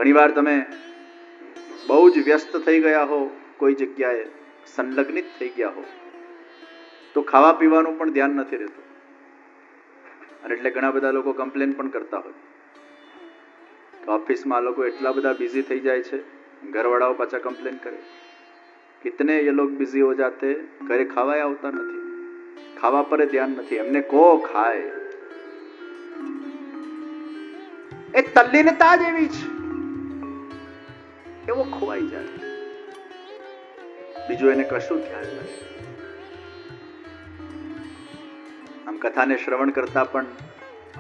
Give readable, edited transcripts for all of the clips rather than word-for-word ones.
ઘણીવાર તમે બહુ જ વ્યસ્ત થઈ ગયા હો, કોઈ જગ્યાએ સંલગ્નિત થઈ ગયા હો, તો ખાવા પીવાનું પણ ધ્યાન નથી રહેતું, અને એટલે ઘણા બધા લોકો કમ્પ્લેન પણ કરતા હોય. તો ઓફિસમાં લોકો એટલા બધા બિઝી થઈ જાય છે, ઘરવાળાઓ પાછા કમ્પ્લેન કરે, કિતને ये लोग बिजी हो जाते, ઘરે ખાવાય આવતા નથી, ખાવા પર ધ્યાન નથી, એમને કો ખાય. એ તલ્લીનતા જ એવી છે, એવો ખોવાઈ જાય, બીજું એને કશું ધ્યાન નથી. આમ કથાને શ્રવણ કરતા પણ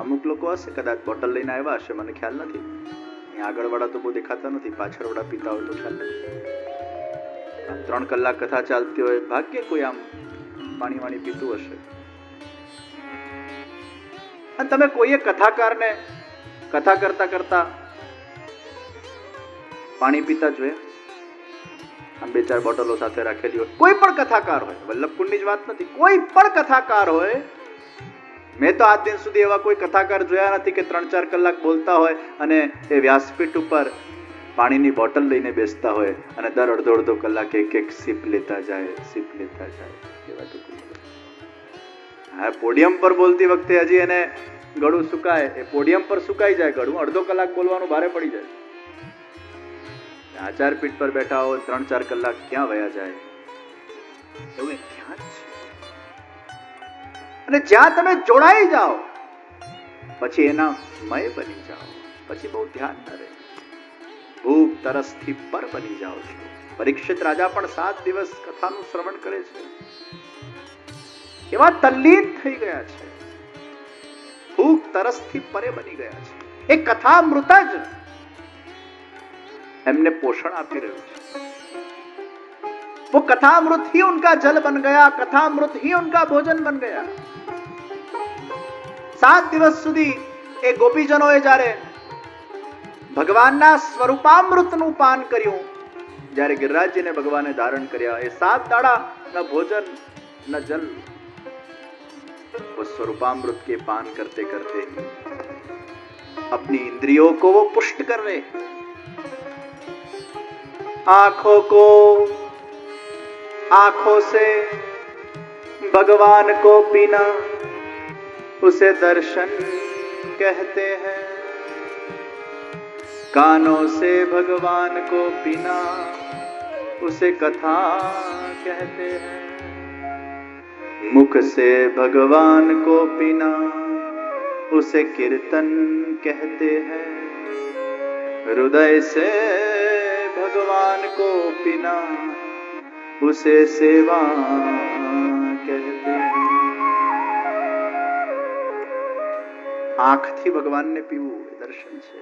અમુક લોકો હશે, કદાચ બોટલ લઈને આવ્યા હશે, મને ખ્યાલ નથી. આગળ વાળા તો બહુ દેખાતા નથી, પાછળ વાળા પીતા હોય તો ખ્યાલ નથી. 3 કલાક કથા ચાલતી હોય, ભાગ્ય કોઈ આમ પાણી વાણી પીતું હશે. અને તમે કોઈએ કથાકારને કથા કરતા કરતા પાણી પીતા જોયા? આમ 2-4 બોટલો સાથે રાખેલી હોય, કોઈ પણ કથાકાર હોય, વલ્લભકુંડની જ વાત નથી, કોઈ પણ કથાકાર હોય, મેં તો આજ દિન સુધી એવા કોઈ કથાકાર જોયા નથી કે 3-4 કલાક બોલતા હોય અને એ વ્યાસપીઠ ઉપર પાણીની બોટલ લઈને બેસતા હોય અને દર અડધો કલાક એક સિપ લેતા જાય. એવા તો હા, પોડિયમ પર બોલતી વખતે હજી એને ગળું સુકાય, એ પોડિયમ પર સુકાઈ જાય ગળું, અડધો કલાક બોલવાનું ભારે પડી જાય. આચાર પીઠ પર બેઠા હોય, 3-4 કલાક ક્યાં વયા જાય, એવું એક ધ્યાન છે. અને જ્યાં તમે જોડાઈ જાઓ પછી એના મય બની જાઓ, પછી બહુ ધ્યાન ન રહે, ભૂખ તરસથી પર બની જાઓ છો. પરીક્ષિત રાજા પણ 7 દિવસ કથાનું શ્રવણ કરે છે, એવા તલ્લીન થઈ ગયા છે, ભૂખ તરસથી પરે બની ગયા છે. એ કથામૃત જ એમને પોષણ આપી રહ્યું છે. वो कथामृत ही उनका जल बन गया, कथामृत ही उनका भोजन बन गया. 7 દિવસ સુધી એ ગોપીજનોએ જ્યારે ભગવાનના સ્વરૂપામૃતનું પાન કર્યું, જ્યારે ગિરિરાજજીને ભગવાને ધારણ કર્યા, એ 7 દાડાના ભોજન ન જલ, वो स्वरूपामृत के पान करते करते अपनी इंद्रियों को वो पुष्ट कर रहे. आंखों से भगवान को पीना उसे दर्शन कहते हैं, कानों से भगवान को पीना उसे कथा कहते हैं, मुख से भगवान को पीना उसे कीर्तन कहते हैं, हृदय से भगवान को पीना उसे सेवा कहते हैं. આંખથી ભગવાનને પીવું એ દર્શન છે.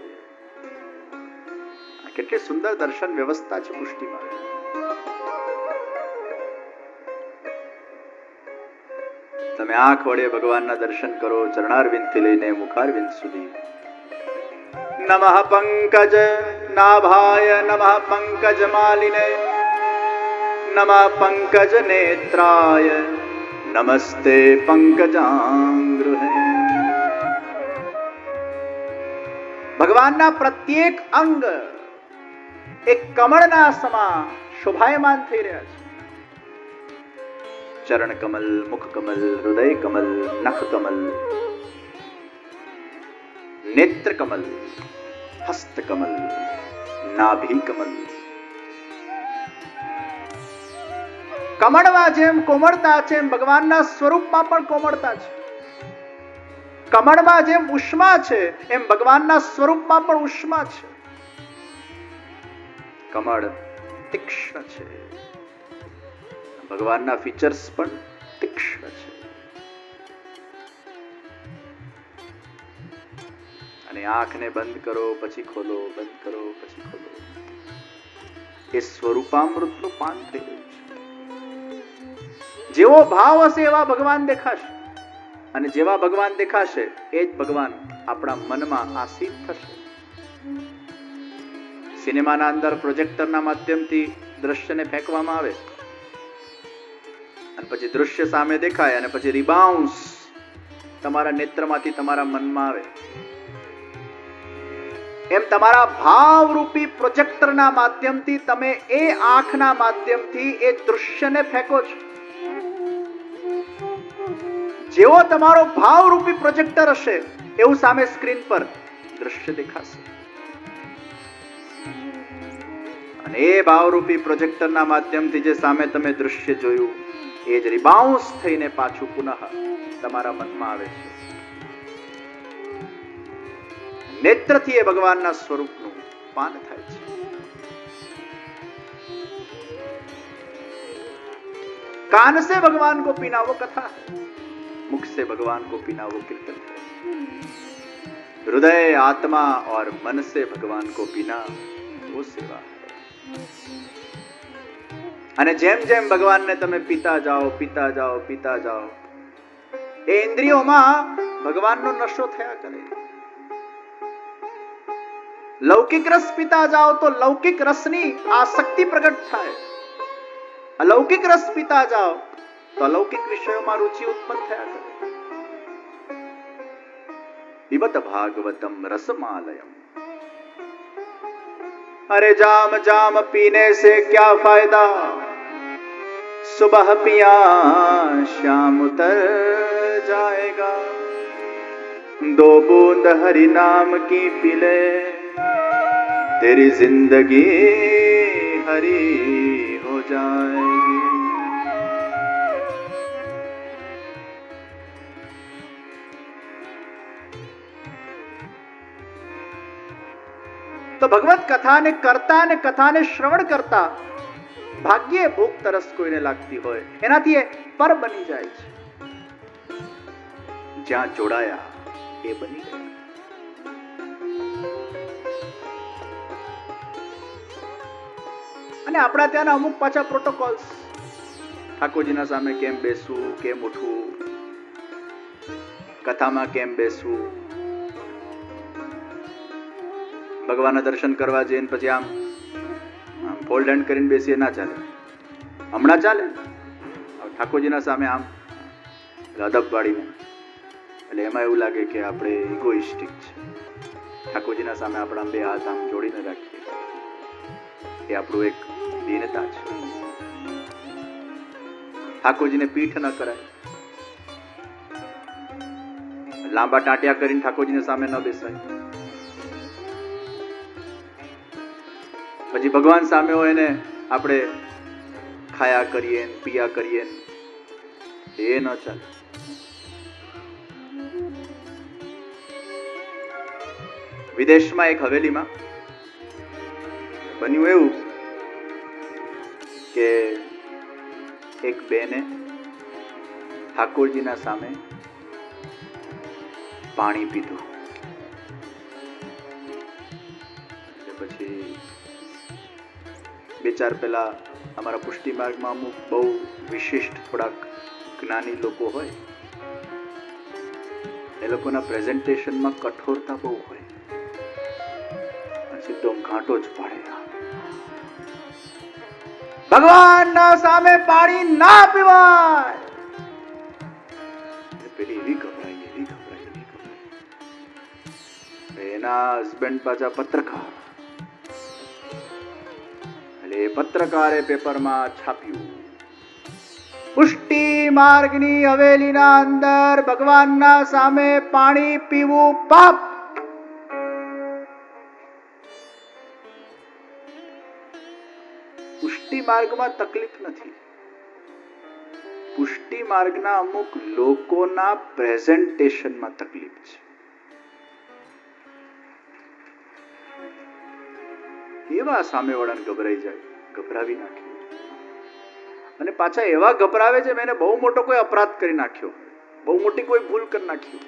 કેટલી સુંદર દર્શન વ્યવસ્થા છે પુષ્ટિમાં. તમે આંખ વડે ભગવાનના દર્શન કરો, ચરણારવિંદથી લઈને મુખારવિંદ સુધી. નમઃ પંકજ નાભાય નમઃ પંકજ માલિને નમઃ પંકજ નેત્રાય નમસ્તે પંકજાંગૃહે. ભગવાનના પ્રત્યેક અંગ એક કમળના સમા શોભાયમાન થઈ રહ્યા છે. ચરણ કમલ, મુખ કમલ, હૃદય કમલ, નખ કમલ, નેત્ર કમલ, હસ્ત કમલ, નાભી કમલ. કમળમાં જેમ કોમળતા છે એમ ભગવાનના સ્વરૂપમાં પણ કોમળતા છે. કમળમાં જેમ ઉષ્મા છે એમ ભગવાનના સ્વરૂપમાં પણ ઉષ્મા છે. કમળ તીક્ષ્ણ છે, ભગવાનના ફીચર્સ પણ તીક્ષ્ણ છે. અને આંખને બંધ કરો પછી ખોલો, બંધ કરો પછી ખોલો, એ સ્વરૂપામૃતનું પાન થઈ રહ્યું છે. જેવો ભાવ હશે એવા ભગવાન દેખાશે, અને જેવા ભગવાન દેખાશે એ જ ભગવાન આપણા મનમાં આસીન થશે. સિનેમાના અંદર પ્રોજેક્ટરના માધ્યમથી દ્રશ્યને ફેંકવામાં આવે અને પછી દૃશ્ય સામે દેખાય અને પછી રિબાઉન્સ તમારા નેત્રમાંથી તમારા મનમાં આવે. એમ તમારા ભાવરૂપી પ્રોજેક્ટરના માધ્યમથી તમે એ આંખના માધ્યમથી એ દૃશ્યને ફેંકો છો. જેવો તમારો ભાવરૂપી પ્રોજેક્ટર હશે એવું સામે સ્ક્રીન પર દૃશ્ય દેખાશે. અને એ ભાવરૂપી પ્રોજેક્ટરના માધ્યમથી જે સામે તમે દૃશ્ય જોયું એ જ રિબાઉન્સ થઈને પાછું પુનઃ તમારા મનમાં આવે છે. નેત્રથી એ ભગવાનના સ્વરૂપનું પાન થાય છે. कान से भगवान को पीना वो कथा है, मुख से भगवान को पीना वो कीर्तन है. हृदय आत्मा और मन से भगवान को पीना वो सेवा है. અને જેમ જેમ ભગવાનને તમે પીતા જાઓ પીતા જાઓ પીતા જાઓ એ ઇન્દ્રિયોમાં ભગવાનનો નશો થયા કરે. લૌકિક રસ પીતા જાઓ તો લૌકિક રસની આસક્તિ પ્રગટ થાય. अलौकिक रस पीता जाओ तो अलौकिक विषयों में रुचि उत्पन्न थया करे. पिबत भागवतम रसमालयम. अरे जाम जाम पीने से क्या फायदा, सुबह पिया शाम उतर जाएगा. दो बूंद हरि नाम की पी ले, तेरी जिंदगी हरी हो जाएगी. તો ભગવત કથાને કરતા અને કથાને શ્રવણ કરતા ભાગ્યે ભૂખ તરસ કોઈને લાગતી હોય એનાથી એ પર બની જાય છે. જ્યાં જોડાયા એ બની ગયા. અને આપણા ત્યાંના અમુક પાછા પ્રોટોકોલ્સ, ઠાકોરજીના સામે કેમ બેસવું, કેમ ઉઠવું, કથામાં કેમ બેસવું, ભગવાનના દર્શન કરવા જઈને પછી આમ ફોલ્ડ હેન્ડ કરીને બેસીએ ના ચાલે. હમણાં ચાલે, ઠાકોરજીના સામે આમ અદબ પાડીને, એટલે એમાં એવું લાગે કે આપણે ઇગોઇસ્ટિક છે. ઠાકોરજીના સામે આપણા બે હાથ આમ જોડીને રાખીએ એ આપણું એક દીનતા છે. ઠાકોરજીને પીઠ ન કરાય, લાંબા ટાંટિયા કરીને ઠાકોરજીને સામે ન બેસાય. પછી ભગવાન સામે હોય ને આપણે ખાયા કરીએ પિયા કરીએ એ ન ચાલે. વિદેશમાં એક હવેલીમાં બન્યું એવું કે એક બેને ઠાકોરજીના સામે પાણી પીધું. પછી બે ચાર પહેલા અમારા પુષ્ટિ માર્ગમાં અમુક બહુ વિશિષ્ટ થોડાક જ્ઞાની લોકો હોય, એ લોકોના પ્રેઝન્ટેશનમાં કઠોરતા બહુ હોય, સીધો ઘાંટો જ પાડે. ભગવાનના સામે પાણી ના પીવાય. પેલી એવી ગભરાઈ, એવી ગભરાઈ, એવી ગભરાઈ. એના હસબન્ડ પાછા પત્રકાર, એટલે એ પત્રકારે પેપરમાં છાપ્યું, પુષ્ટિ માર્ગની હવેલીના અંદર ભગવાનના સામે પાણી પીવું પાપ. પુષ્ટિ માર્ગમાં તકલીફ નથી, પુષ્ટિ માર્ગના અમુક લોકોના પ્રેઝન્ટેશનમાં તકલીફ છે. એવા સામેવાળાને ગભરાઈ જાય, ગભરાવી નાખે. અને પાછા એવા ગભરાવે છે મેં બહુ મોટો કોઈ અપરાધ કરી નાખ્યો, બહુ મોટી કોઈ ભૂલ કરી નાખ્યો,